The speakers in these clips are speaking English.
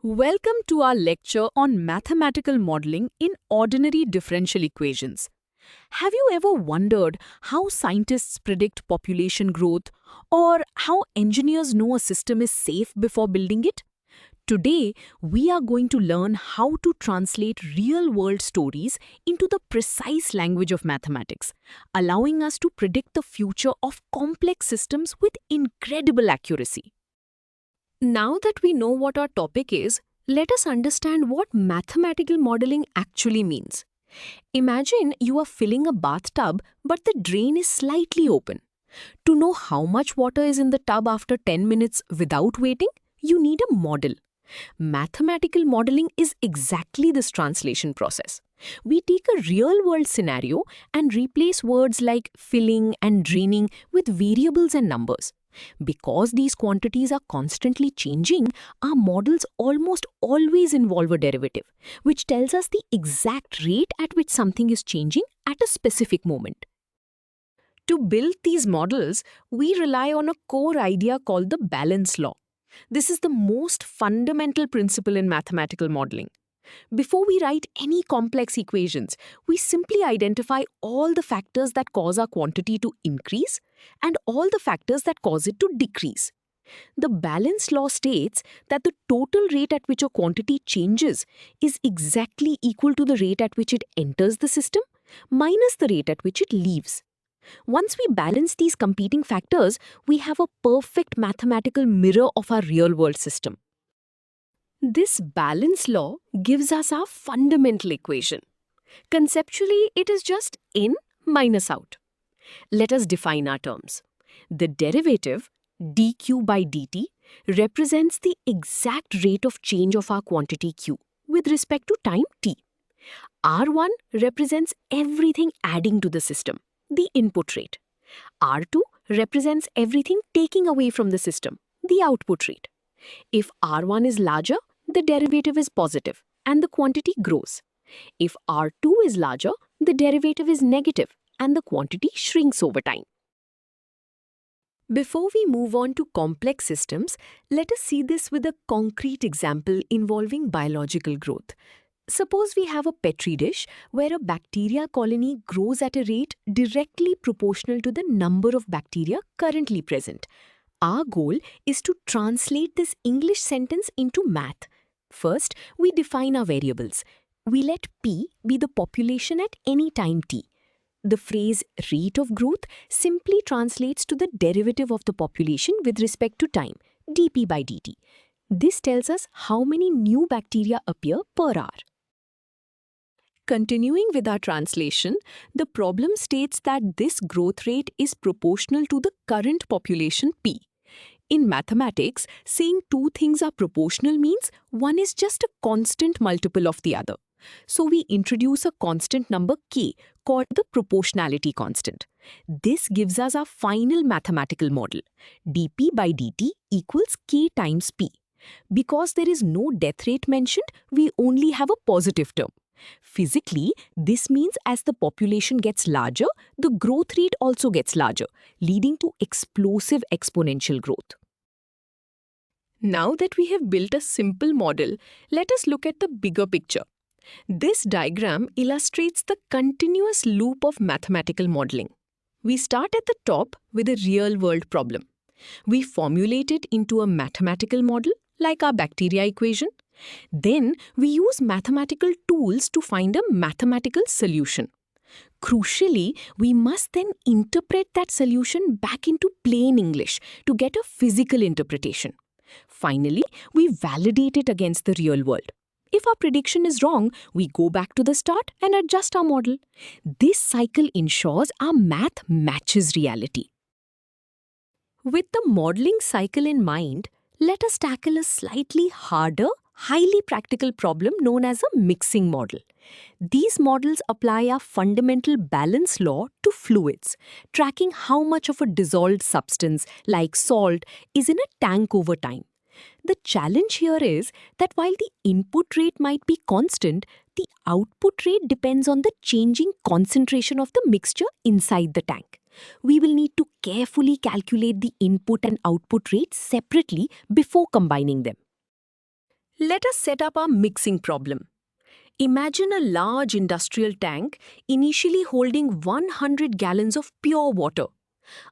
Welcome to our lecture on mathematical modeling in ordinary differential equations. Have you ever wondered how scientists predict population growth or how engineers know a system is safe before building it? Today, we are going to learn how to translate real-world stories into the precise language of mathematics, allowing us to predict the future of complex systems with incredible accuracy. Now that we know what our topic is, let us understand what mathematical modeling actually means. Imagine you are filling a bathtub, but the drain is slightly open. To know how much water is in the tub after 10 minutes without waiting, you need a model. Mathematical modeling is exactly this translation process. We take a real-world scenario and replace words like filling and draining with variables and numbers. Because these quantities are constantly changing, our models almost always involve a derivative, which tells us the exact rate at which something is changing at a specific moment. To build these models, we rely on a core idea called the balance law. This is the most fundamental principle in mathematical modeling. Before we write any complex equations, we simply identify all the factors that cause our quantity to increase and all the factors that cause it to decrease. The balance law states that the total rate at which a quantity changes is exactly equal to the rate at which it enters the system minus the rate at which it leaves. Once we balance these competing factors, we have a perfect mathematical mirror of our real-world system. This balance law gives us our fundamental equation. Conceptually, it is just in minus out. Let us define our terms. The derivative, dq by dt, represents the exact rate of change of our quantity q with respect to time t. R1 represents everything adding to the system, the input rate. R2 represents everything taking away from the system, the output rate. If R1 is larger, the derivative is positive and the quantity grows. If R2 is larger, the derivative is negative and the quantity shrinks over time. Before we move on to complex systems, let us see this with a concrete example involving biological growth. Suppose we have a petri dish where a bacteria colony grows at a rate directly proportional to the number of bacteria currently present. Our goal is to translate this English sentence into math. First, we define our variables. We let P be the population at any time t. The phrase rate of growth simply translates to the derivative of the population with respect to time, dp by dt. This tells us how many new bacteria appear per hour. Continuing with our translation, the problem states that this growth rate is proportional to the current population P. In mathematics, saying two things are proportional means one is just a constant multiple of the other. So we introduce a constant number k called the proportionality constant. This gives us our final mathematical model. dp by dt equals k times p. Because there is no death rate mentioned, we only have a positive term. Physically, this means as the population gets larger, the growth rate also gets larger, leading to explosive exponential growth. Now that we have built a simple model, let us look at the bigger picture. This diagram illustrates the continuous loop of mathematical modeling. We start at the top with a real-world problem. We formulate it into a mathematical model, like our bacteria equation. Then, we use mathematical tools to find a mathematical solution. Crucially, we must then interpret that solution back into plain English to get a physical interpretation. Finally, we validate it against the real world. If our prediction is wrong, we go back to the start and adjust our model. This cycle ensures our math matches reality. With the modeling cycle in mind, let us tackle a slightly harder, highly practical problem known as a mixing model. These models apply our fundamental balance law to fluids, tracking how much of a dissolved substance, like salt, is in a tank over time. The challenge here is that while the input rate might be constant, the output rate depends on the changing concentration of the mixture inside the tank. We will need to carefully calculate the input and output rates separately before combining them. Let us set up our mixing problem. Imagine a large industrial tank initially holding 100 gallons of pure water.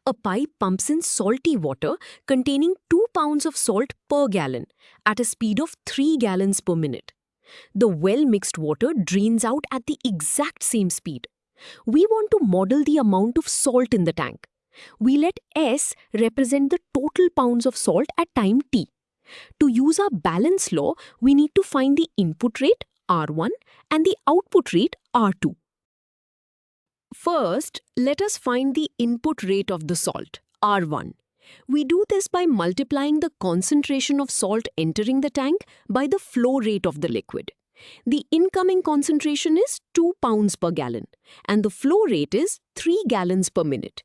A pipe pumps in salty water containing 2 pounds of salt per gallon at a speed of 3 gallons per minute. The well-mixed water drains out at the exact same speed. We want to model the amount of salt in the tank. We let S represent the total pounds of salt at time t. To use our balance law, we need to find the input rate R1 and the output rate R2. First, let us find the input rate of the salt, R1. We do this by multiplying the concentration of salt entering the tank by the flow rate of the liquid. The incoming concentration is 2 pounds per gallon and the flow rate is 3 gallons per minute.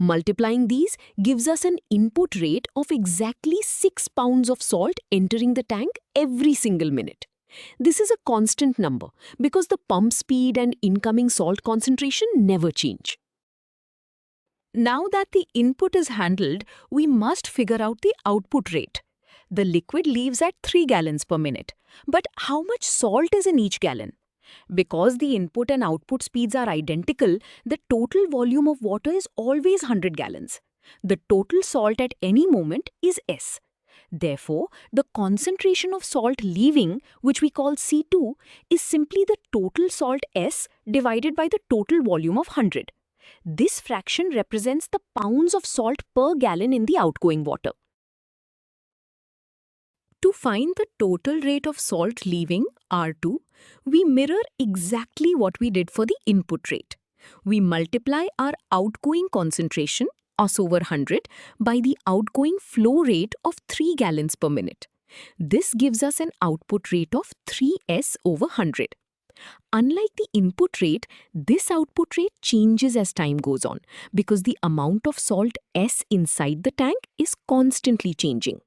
Multiplying these gives us an input rate of exactly 6 pounds of salt entering the tank every single minute. This is a constant number because the pump speed and incoming salt concentration never change. Now that the input is handled, we must figure out the output rate. The liquid leaves at 3 gallons per minute. But how much salt is in each gallon? Because the input and output speeds are identical, the total volume of water is always 100 gallons. The total salt at any moment is S. Therefore, the concentration of salt leaving, which we call C2, is simply the total salt S divided by the total volume of 100. This fraction represents the pounds of salt per gallon in the outgoing water. To find the total rate of salt leaving, R2, we mirror exactly what we did for the input rate. We multiply our outgoing concentration, S over 100, by the outgoing flow rate of 3 gallons per minute. This gives us an output rate of 3S over 100. Unlike the input rate, this output rate changes as time goes on because the amount of salt S inside the tank is constantly changing.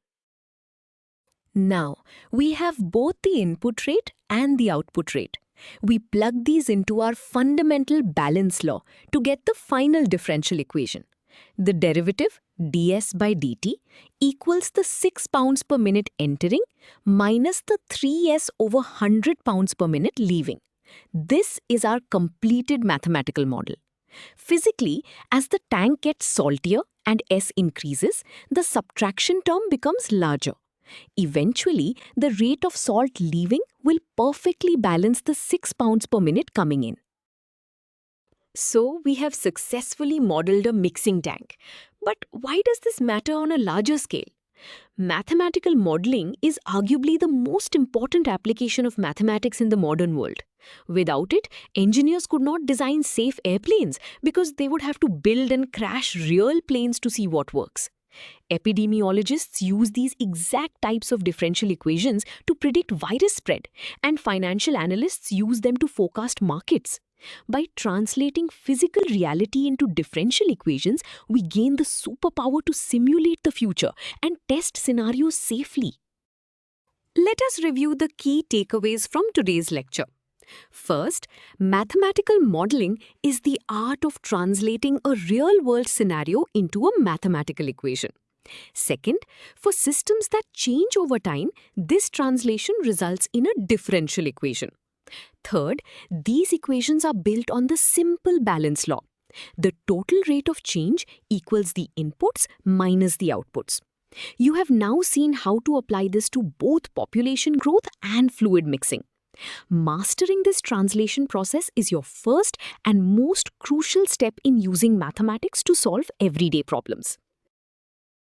Now, we have both the input rate and the output rate. We plug these into our fundamental balance law to get the final differential equation. The derivative, ds by dt, equals the 6 pounds per minute entering minus the 3s over 100 pounds per minute leaving. This is our completed mathematical model. Physically, as the tank gets saltier and S increases, the subtraction term becomes larger. Eventually, the rate of salt leaving will perfectly balance the 6 pounds per minute coming in. So, we have successfully modeled a mixing tank. But why does this matter on a larger scale? Mathematical modeling is arguably the most important application of mathematics in the modern world. Without it, engineers could not design safe airplanes because they would have to build and crash real planes to see what works. Epidemiologists use these exact types of differential equations to predict virus spread, and financial analysts use them to forecast markets. By translating physical reality into differential equations, we gain the superpower to simulate the future and test scenarios safely. Let us review the key takeaways from today's lecture. First, mathematical modeling is the art of translating a real-world scenario into a mathematical equation. Second, for systems that change over time, this translation results in a differential equation. Third, these equations are built on the simple balance law. The total rate of change equals the inputs minus the outputs. You have now seen how to apply this to both population growth and fluid mixing. Mastering this translation process is your first and most crucial step in using mathematics to solve everyday problems.